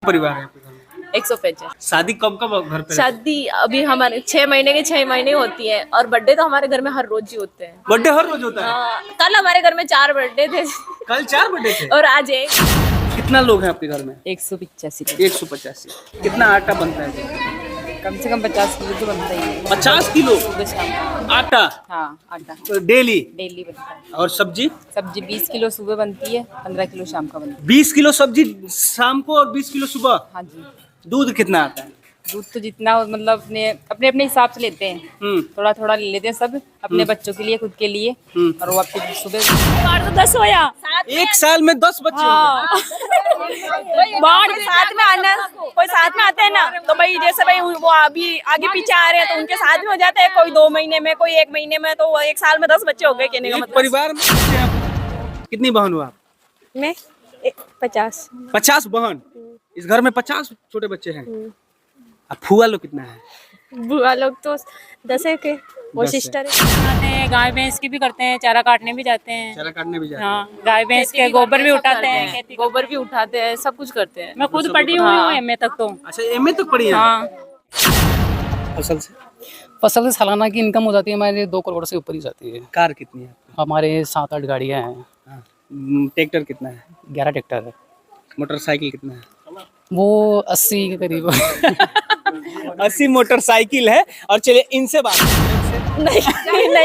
परिवार है आपके घर में? 150। शादी कब कब घर पे? शादी अभी हमारे 6 महीने के 6 महीने होती है और बर्थडे तो हमारे घर में हर रोज ही होते हैं। बर्थडे हर रोज होता है? हाँ, कल हमारे घर में 4 बर्थडे थे कल 4 बर्थडे थे? और आज एक। कितना लोग हैं आपके घर में? 185। 185। कितना आटा बनता है? कम से कम 50 किलो तो बनता ही है। 50 किलो सुबह शाम का। आटा? हाँ, आटा डेली? डेली बनता है। और सब्जी? सब्जी 20 किलो सुबह बनती है, 15 किलो शाम का बनता 20 किलो सब्जी शाम को और 20 किलो सुबह? है। हाँ जी। दूध कितना आता है? दूध तो जितना मतलब अपने हिसाब से लेते हैं। थोड़ा थोड़ा ले लेते हैं सब, अपने बच्चों के लिए, खुद के लिए। और वो फिर सुबह बाढ़ तो 10 होया। एक साल में 10 बच्चे हाँ। बाढ़ साथ में आना, कोई साथ में आते हैं ना, तो भाई जैसे भाई वो अभी आगे पीछे आ रहे हैं तो उनके साथ में हो जाते हैं। कोई 2 महीने में, कोई 1 महीने में, तो एक साल में 10 बच्चे हो गए कहने का एक मतलब। परिवार में कितनी बहन हो आप? मैं 50। 50 बहन? इस घर में 50 छोटे बच्चे हैं। अब फुआ लोग कितना है? बुआ लोग तो 10 है के, वो 10 है। सिस्टर है। गाय भैंस की भी करते हैं, चारा काटने भी जाते हैं। चारा काटने भी जाते हैं? हाँ, गाय भैंस के गोबर भी उठाते हैं। गोबर भी उठाते हैं, सब कुछ करते हैं। मैं खुद पढ़ी हुई हूँ एमए तक तो। अच्छा, एमए तक पढ़ी है? हाँ। फसल से? फसल से सालाना की इनकम हो जाती है हमारे 2 करोड़ से ऊपर ही जाती है। कार कितनी है? हमारे 7-8 गाड़ियाँ हैं। हाँ। ट्रैक्टर कितना है? 11 ट्रैक्टर है। मोटरसाइकिल कितना है? वो 80 के करीब 80 मोटरसाइकिल है। और चलिए इनसे बात नहीं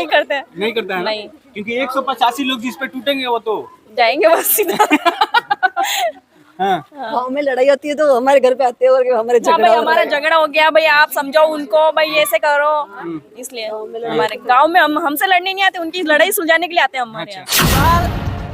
करते हैं। नहीं करता है ना? नहीं। क्योंकि 185 लोग जिस पे टूटेंगे वो तो जाएंगे बस सीधा। हाँ। गाँव में लड़ाई होती है तो हमारे घर पे आते हैं और हमारे हाँ झगड़ा भाई, हमारा झगड़ा हो गया भाई, आप समझाओ उनको भाई, ऐसे करो। इसलिए हमारे गांव में हमसे लड़ने नहीं आते, उनकी लड़ाई सुलझाने के लिए आते हैं हमारे यहाँ। परिवार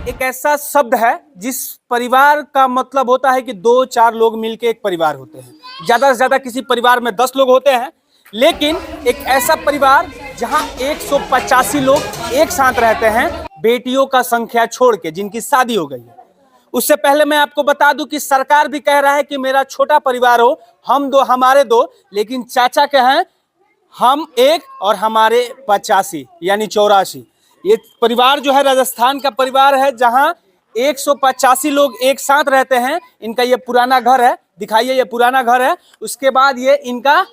एक ऐसा शब्द है जिस परिवार का मतलब होता है कि 2-4 लोग मिलके एक परिवार होते हैं। ज्यादा से ज्यादा किसी परिवार में 10 लोग होते हैं, लेकिन एक ऐसा परिवार जहां 185 लोग एक साथ रहते हैं, बेटियों का संख्या छोड़ के, जिनकी शादी हो गई है। उससे पहले मैं आपको बता दूं कि सरकार भी कह रहा है कि मेरा छोटा परिवार हो, हम 2 हमारे 2, लेकिन चाचा के हैं हम 1 और हमारे 85 यानी 84। ये परिवार जो है राजस्थान का परिवार है जहां 185 लोग एक साथ रहते हैं। इनका ये पुराना घर है, दिखाइए, ये पुराना घर है। उसके बाद ये इनका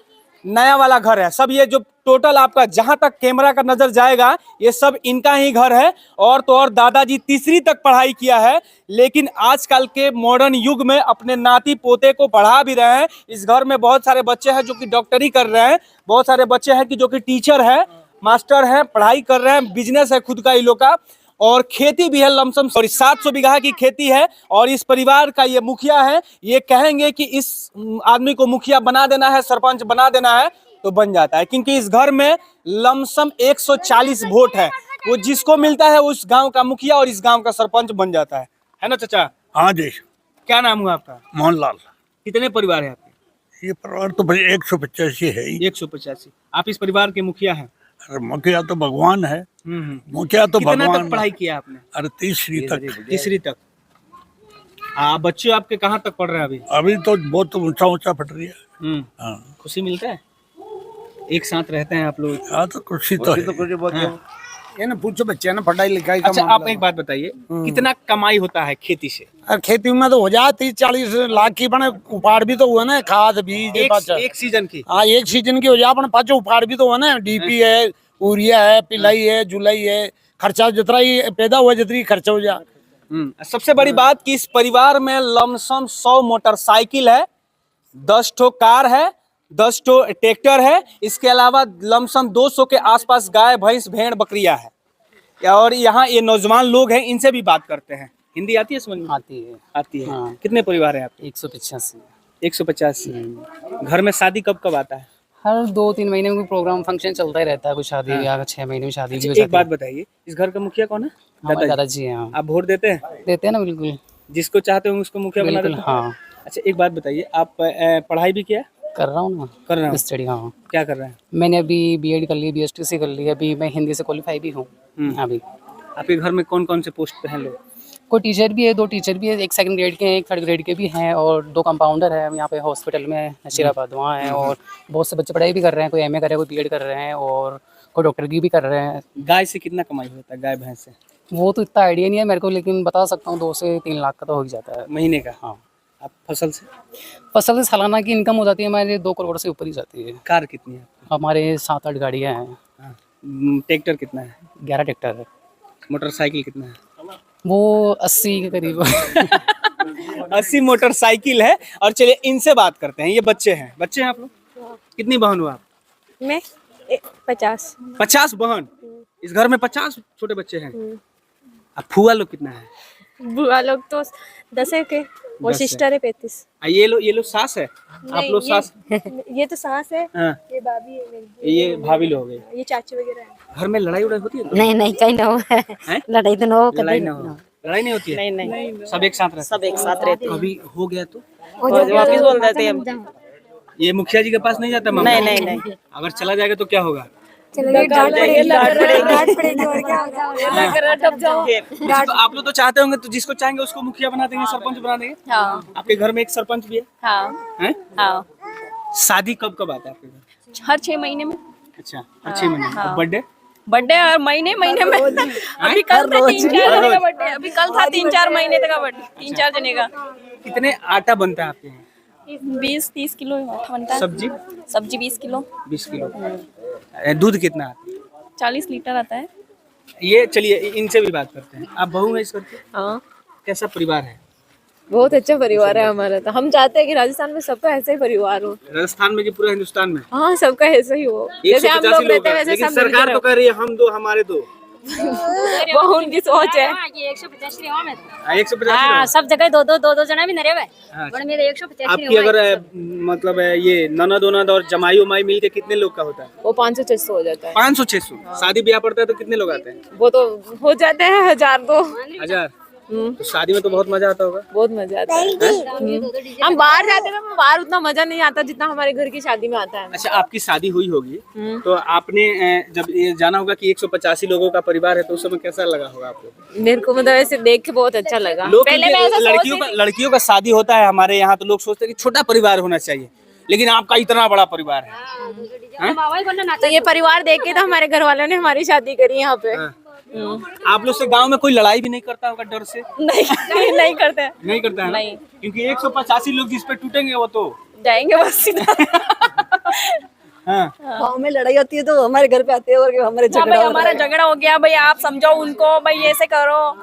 नया वाला घर है। सब ये जो टोटल आपका जहां तक कैमरा का नजर जाएगा ये सब इनका ही घर है। और तो और दादाजी तीसरी तक पढ़ाई किया है, लेकिन आजकल के मॉडर्न युग में अपने नाती पोते को पढ़ा भी रहे हैं। इस घर में बहुत सारे बच्चे हैं जो कि डॉक्टरी कर रहे हैं, बहुत सारे बच्चे हैं कि जो कि टीचर है, मास्टर है, पढ़ाई कर रहे हैं, बिजनेस है खुद का इन लोग का, और खेती भी है लमसम। और 700 बीघा की खेती है। और इस परिवार का ये मुखिया है, ये कहेंगे कि इस आदमी को मुखिया बना देना है, सरपंच बना देना है, तो बन जाता है। क्योंकि इस घर में लमसम 140 वोट है, वो जिसको मिलता है उस गांव का मुखिया और इस गांव का सरपंच बन जाता है ना चाचा? हाँ जी। क्या नाम हुआ आपका? मोहनलाल। कितने परिवार है आपके? ये परिवार तो भाई 185 है ही। 185। आप इस परिवार के मुखिया हैं? अरे मुखिया तो भगवान है। मुखिया तो कितना भगवान तक पढ़ाई किया आपने? अरे तीसरी तक। तीसरी तक। बच्चे आपके कहाँ तक पढ़ रहे हैं अभी? अभी तो बहुत ऊंचा ऊंचा पढ़ रही है। हाँ। खुशी मिलता है? एक साथ रहते हैं आप लोग? हाँ तो खुशी तो है। ये ना पूछो बच्चे ना पढ़ाई लिखाई का अच्छा, मामला आप एक बात बताइए, कितना कमाई होता है खेती से? और खेती में तो हो जाए 30-40 लाख की, बने उपाड़ भी तो हुआ ना, खाद बीज एक सीजन की? हाँ, एक सीजन की हो जाए, अपन पाँचों उपाड़ भी तो हुआ ना। डीपी है, यूरिया है, पिलाई है, जुलाई है, खर्चा जितना ही पैदा हुआ जितनी खर्चा हो जाए। सबसे बड़ी बात कि इस परिवार में लमसम 100 मोटरसाइकिल है, 10 ठो कार है, 10 ठो ट्रैक्टर है। इसके अलावा लमसम 200 के आसपास गाय, भैंस, भेड़, बकरियां है। और यहाँ ये नौजवान लोग हैं, इनसे भी बात करते हैं। हिंदी आती है समझ में? आती है। आती है। हाँ। कितने परिवार है आपके? 185। 185। घर में शादी कब कब आता है? हर 2-3 महीने में प्रोग्राम फंक्शन चलता ही रहता है, कुछ शादी या 6 महीने में शादी भी हो एक जाती बात है। बताइए, इस घर का मुखिया कौन है? हमारे दादाजी हैं। हाँ। आप वोट देते हैं? देते हैं ना, बिल्कुल जिसको चाहते हो उसको मुखिया बना बिल्कुल। देते हैं? हाँ, अच्छा, एक बात बताइए, आप पढ़ाई भी किया? कर रहा हूँ ना, कर रहे हो? स्टडी। हाँ, क्या कर रहे हैं? मैंने अभी बीएड कर ली, बीएसटीसी कर ली, अभी मैं हिंदी से क्वालिफाई भी हूँ। अभी आपके घर में कौन कौन से पोस्ट पे हैं लोग? कोई टीचर भी है, 2 टीचर भी है, एक 2nd ग्रेड के हैं, एक 3rd ग्रेड के भी हैं, और 2 कंपाउंडर है यहाँ पे हॉस्पिटल में, नशीराबाद वहाँ है। और बहुत से बच्चे पढ़ाई भी कर रहे हैं, कोई एमए कर रहे हैं, कोई बीएड कर रहे हैं, और कोई डॉक्टर की भी कर रहे हैं। गाय से कितना कमाई होता है, गाय भैंस से? वो तो इतना आइडिया नहीं है मेरे को, लेकिन बता सकता हूँ 2 से 3 लाख का तो हो ही जाता है महीने का? हाँ। आप फसल से? फसल से सालाना की इनकम हो जाती है हमारे 2 करोड़ से ऊपर ही जाती है। कार कितनी है? हमारे 7-8 गाड़ियाँ हैं। हाँ। ट्रैक्टर कितना है? 11 ट्रैक्टर है। मोटरसाइकिल कितना है? वो 80 के करीब 80 मोटरसाइकिल है। और चलिए इनसे बात करते हैं। ये बच्चे हैं आप लोग? कितनी बहन हो आप? मैं 50। 50 बहन? इस घर में 50 छोटे बच्चे हैं। अब फुआ लोग कितना है? बुआ लोग तो 10 के, वो 10 है। सिस्टर है 35। ये लोग सास है? आप लोग सास? ये तो सास है, हाँ। ये भाभी है मेरी, ये भाभी लोग हो गए। ये चाची वगैरह है। घर में लड़ाई उड़ाई होती है? नहीं नहीं कहीं ना हो हैं? लड़ाई तो ना हो लड़ाई ना हो? लड़ाई नहीं होती है? नहीं सब एक साथ रहते? सब एक साथ रहते हैं। कभी हो गया तो वापिस बोल देते हैं हम। ये मुखिया जी के पास नहीं जाता मामला? नहीं। अगर चला जाएगा तो क्या होगा? डांट पड़ेगी और क्या तो आप लोग तो चाहते होंगे, तो जिसको चाहेंगे उसको मुखिया बना देंगे, सरपंच बना देंगे। हाँ आपके घर में एक सरपंच भी है? हैं? हाँ। शादी कब कब आता है आपके घर? हर 6 महीने में। अच्छा, हर 6 महीने। और बर्थडे? बर्थडे हर महीने में। अभी कल था 3-4 जने का बर्थडे। अभी कल था 3-4 महीने तक का बर्थडे, 3-4 जने का। कितने आटा बनता है आपके यहाँ? 20-30 किलो आटा बनता है। सब्जी 20 किलो। 20 किलो। दूध कितना आता है? 40 लीटर आता है। ये चलिए इनसे भी बात करते हैं। आप बहू हैं इस घर के? हाँ, कैसा परिवार है? बहुत अच्छा परिवार है हमारा। तो हम चाहते हैं कि राजस्थान में सबका ऐसा ही परिवार हो। राजस्थान में कि पूरा हिंदुस्तान में? हाँ, सबका ऐसा ही हो, जैसे हम 185 लोग रहते हैं, हैं वैसे लेकिन सब मिलके सरकार तो रहो। कह रही है हम दो हमारे दो। वो उनकी सोच है। 185 हाँ, सब जगह दो जना भी नरे हुए। आपकी अगर मतलब ये ननद और जमाई उमाई मिल के कितने लोग का होता है? वो 500-600 हो जाता है। 500-600। शादी ब्याह पड़ता है तो कितने लोग आते हैं? वो तो हो जाते हैं 1000-2। 1000। तो शादी में तो बहुत मजा आता होगा। बहुत मजा आता है। हम बाहर जाते हैं, बाहर उतना मजा नहीं आता जितना हमारे घर की शादी में आता है। अच्छा, आपकी शादी हुई होगी तो आपने जब ये जाना होगा कि 185 लोगों का परिवार है, तो उस समय कैसा लगा होगा आपको? मेरे को मतलब ऐसे देख के बहुत अच्छा लगा। लोग पहले मैं ऐसा लड़कियों का शादी होता है हमारे यहाँ, तो लोग सोचते हैं कि छोटा परिवार होना चाहिए, लेकिन आपका इतना बड़ा परिवार है। तो ये परिवार देख के तो हमारे घर वालों ने हमारी शादी करी यहाँ पे। आप लोग से गांव में कोई लड़ाई भी नहीं करता होगा डर से? नहीं करते हैं। नहीं करता है ना? नहीं। क्योंकि 185 लोग जिस पे टूटेंगे वो तो जाएंगे बस सीधा। हाँ। गाँव में लड़ाई होती है तो हमारे घर पे आते हैं और हमारे हाँ झगड़ा भाई, होता हमारा है। झगड़ा हो गया भाई, आप समझाओ उनको भाई, ऐसे करो।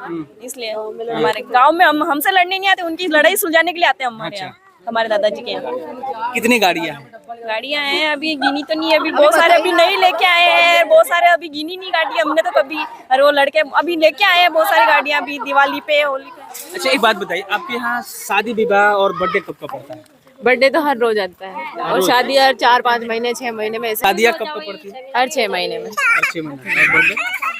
इसलिए हमारे गांव में हमसे लड़ने नहीं आते, उनकी लड़ाई सुलझाने के लिए आते हैं हमारे यहाँ, हमारे दादाजी के यहाँ। कितनी गाड़ियाँ हैं? गाड़ियाँ हैं, अभी गिनी तो नहीं है, अभी बहुत सारे अभी नहीं लेके आए हैं, बहुत सारे अभी गिनी नहीं गाड़ी हमने तो कभी। और वो लड़के अभी लेके आए हैं बहुत सारी गाड़ियाँ, अभी दिवाली पे, होली पे। अच्छा, एक बात बताइए, आपके यहाँ शादी विवाह और बर्थडे कब कब पड़ता है? बर्थडे तो हर रोज आता है, और शादी हर 4-5 महीने 6 महीने में ऐसे। शादियाँ कब कब पड़ती है? हर 6 महीने में। हर 6 महीने। और बर्थडे?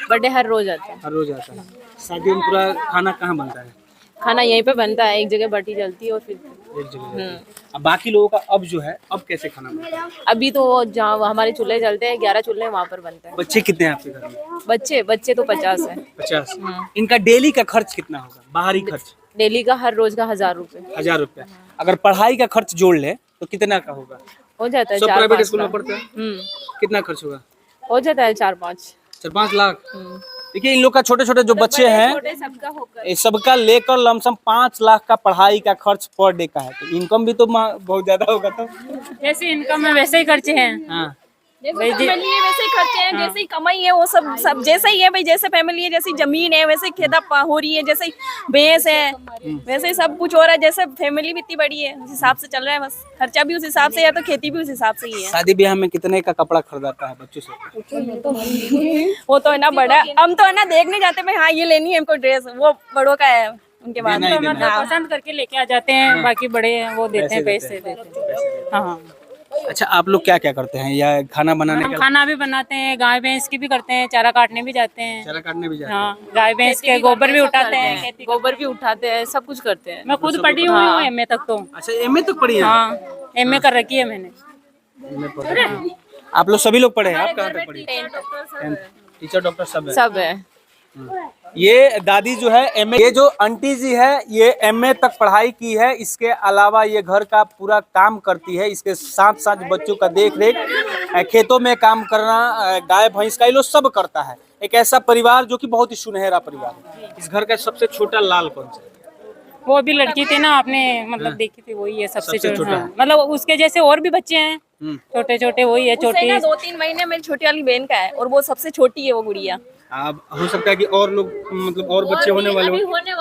बर्थडे हर रोज आता है। हर रोज आता है। शादियों में पूरा खाना कहाँ बनता है? खाना यहीं पे बनता है, एक जगह बटी जलती है और फिर एक जगह। अब बाकी लोगों का अब जो है, अब कैसे खाना बनता है? अभी तो जहाँ हमारे चूल्हे जलते हैं, 11 चूल्हे वहाँ पर बनता है। बच्चे कितने हैं आपके घर में? बच्चे तो 50 है। 50। इनका डेली का खर्च कितना होगा? बाहरी खर्च डेली का हर रोज का 1000 रुपए 1000 रुपया। अगर पढ़ाई का खर्च जोड़ ले तो कितना का होगा? हो जाता है। सब 4-5 प्राइवेट स्कूल में लाख। पढ़ते हैं? कितना खर्च होगा? हो जाता है 4-5 लाख। देखिए, इन लोग का छोटे छोटे जो बच्चे हैं, सबका होकर। ये सबका लेकर लमसम 5 लाख का पढ़ाई का खर्च पर डे का है। तो इनकम भी तो बहुत ज्यादा होगा। तो जैसे इनकम है वैसे ही खर्चे हैं। हाँ। जैसे फैमिली है वैसे ही खर्चे हैं, जैसे ही कमाई है वो सब जैसे ही है भाई, जैसे फैमिली है, जैसी जमीन है वैसे ही खेता हो रही है, जैसे ही भैंस है वैसे ही सब कुछ हो रहा है, जैसे फैमिली भी इतनी बड़ी है उस हिसाब से चल रहा है, बस खर्चा भी उस हिसाब से है, तो खेती भी उस हिसाब से ही है। शादी ब्याह में कितने का कपड़ा खरीदाता है बच्चों से? वो तो है ना बड़ा, हम तो है ना देखने जाते हैं हाँ ये लेनी है हमको ड्रेस, वो बड़ों का है, उनके बाद देना ही देना मतलब पसंद करके लेके आ जाते हैं, बाकी बड़े हैं वो देते हैं, पैसे देते हैं। हाँ, अच्छा, आप लोग क्या क्या करते हैं या खाना बनाने हम का? खाना भी बनाते हैं, गाय भैंस की भी करते हैं, चारा काटने भी जाते हैं। चारा काटने भी जाते हैं? हाँ, गाय भैंस के गोबर भी उठाते हैं, खेती गोबर भी उठाते हैं, सब कुछ करते हैं। मैं खुद पढ़ी हुई हूँ एमए तक तो। अच्छा, एमए तक पढ़ी है? हाँ, एमए कर रखी है मैंने। आप लोग सभी लोग पढ़े हैं? आप कहाँ तक पढ़ी? टीचर, डॉक्टर सब है। ये दादी जो है एमए, ये जो आंटी जी है ये एमए तक पढ़ाई की है। इसके अलावा ये घर का पूरा काम करती है, इसके साथ साथ बच्चों का देख रेख, खेतों में काम करना, गाय भैंस का ये लोग सब करता है। एक ऐसा परिवार जो कि बहुत ही सुनहरा परिवार है। इस घर का सबसे छोटा लाल कौन सा है? वो अभी लड़की थी ना, आपने मतलब देखी थी, वही है सबसे सबसे छोटा। छोटा। हाँ, मतलब उसके जैसे और भी बच्चे हैं छोटे छोटे, वही है उससे छोटी। ना 2-3 महीने मेरी छोटी वाली बहन का है और वो सबसे छोटी है वो गुड़िया। अब हो सकता है कि और लोग मतलब और बच्चे होने वाले हो,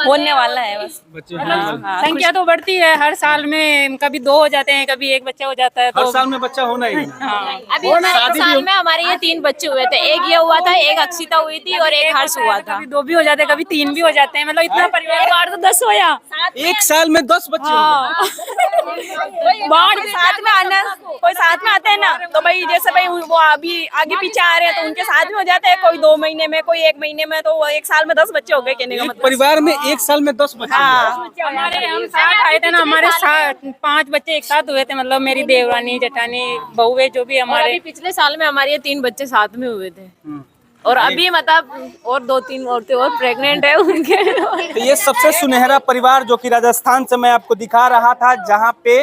होने वाला है बस। बच्चे होने वाले। हाँ, संख्या तो बढ़ती है हर साल में, कभी 2 हो जाते हैं, कभी 1 बच्चा हो जाता है। हर तो साल में बच्चा होना ही है। हाँ, अभी हमारे साल में हमारे ये 3 बच्चे हुए थे, एक ये हुआ था, एक अक्षिता हुई थी और एक हर्ष हुआ था। कभी 2 भी हो जाते हैं, कभी 3 भी हो जाते हैं, मतलब इतना परिवार तो 10 होया। एक साल में 10 बच्चे होंगे। बाढ़ साथ में आना, कोई साथ में आते हैं ना, तो भाई जैसे भाई वो अभी आगे पीछे आ रहे हैं तो उनके साथ में हो जाते हैं, कोई 2 महीने में, कोई 1 महीने में, तो एक साल में 10 बच्चे हो गए कहने का एक मतलब। परिवार में एक साल में 10 बच्चे होंगे। हमारे हम साथ आए थे ना, हमारे साथ 5 बच्चे एक साथ हुए थे, मतलब मेरी देवरानी जेठानी बहुएं जो भी और हमारे। अभी पिछले साल में हमारे ये 3 बच्चे साथ में हुए थे और अभी मतलब और 2-3 औरतें और प्रेग्नेंट है उनके। तो ये सबसे सुनहरा परिवार जो कि राजस्थान से मैं आपको दिखा रहा था, जहाँ पे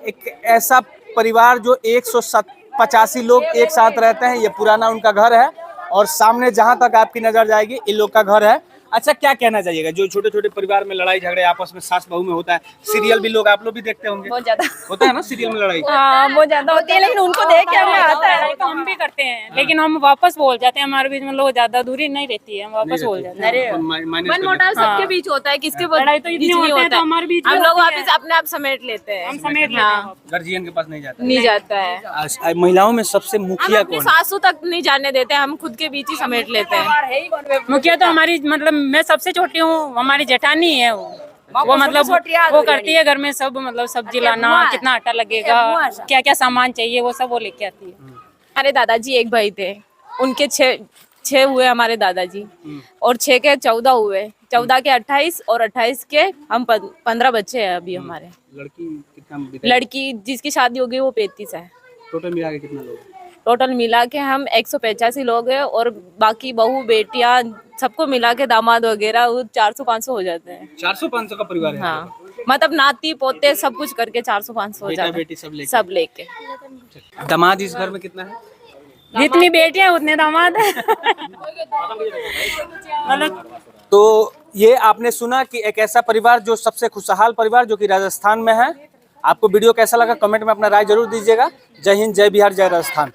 एक ऐसा परिवार जो 185 लोग एक साथ रहते हैं। ये पुराना उनका घर है और सामने जहाँ तक आपकी नजर जाएगी इन लोग का घर है। अच्छा, क्या कहना चाहिएगा जो छोटे छोटे परिवार में लड़ाई झगड़े आपस में सास बहू में होता है? सीरियल भी लोग आप लोग भी देखते होंगे, बहुत ज्यादा होता है ना सीरियल में लड़ाई? हाँ बहुत ज्यादा होती है, लेकिन उनको देख के हमें आता है। लड़ाई तो हम भी करते हैं, लेकिन हम वापस बोल जाते हैं, हमारे बीच में लोग ज्यादा दूरी नहीं रहती है, हम वापस बोल जाते हैं। मन मोटाव सबके बीच होता है, किसके लड़ाई तो इतनी बीच नहीं होते हैं होता तो हमारे बीच में हम लोग होती है। वापस अपने आप समेट लेते हैं। हम समेट लेते हैं। गार्जियन के पास नहीं जाता। नहीं जाता है, आज महिलाओं में सबसे हम मुखिया अपनी कौन है? सासू तक नहीं जाने देते, हम खुद के बीच ही समेट लेते हैं। मुखिया तो हमारी, मतलब मैं सबसे छोटी हूँ, हमारी जेठानी है वो मतलब वो करती है घर में सब, मतलब सब्जी लाना, कितना आटा लगेगा, क्या क्या सामान चाहिए, वो सब वो लेके आती है। हमारे दादाजी एक भाई थे, उनके 6 हुए हमारे दादाजी और 6 के 14 हुए, 14 के 28 और 28 के हम 15 बच्चे हैं अभी हमारे। लड़की कितना? लड़की जिसकी शादी हो गई वो 35 है। टोटल मिला के कितना लोग? टोटल मिला के हम 185 लोग हैं और बाकी बहू बेटियां सबको मिला के दामाद वगैरह 400-500 हो जाते हैं। 400-500 का परिवार है? हाँ, मतलब नाती पोते सब कुछ करके 400-500 हो बेटा जाते बेटी सब हैं, लेके? सब लेके। दामाद इस घर में कितना है? जितनी बेटियां उतने दामाद है। मतलब तो ये आपने सुना कि एक ऐसा परिवार जो सबसे खुशहाल परिवार जो कि राजस्थान में है। आपको वीडियो कैसा लगा कमेंट में अपना राय जरूर दीजिएगा। जय हिंद, जय बिहार, जय राजस्थान।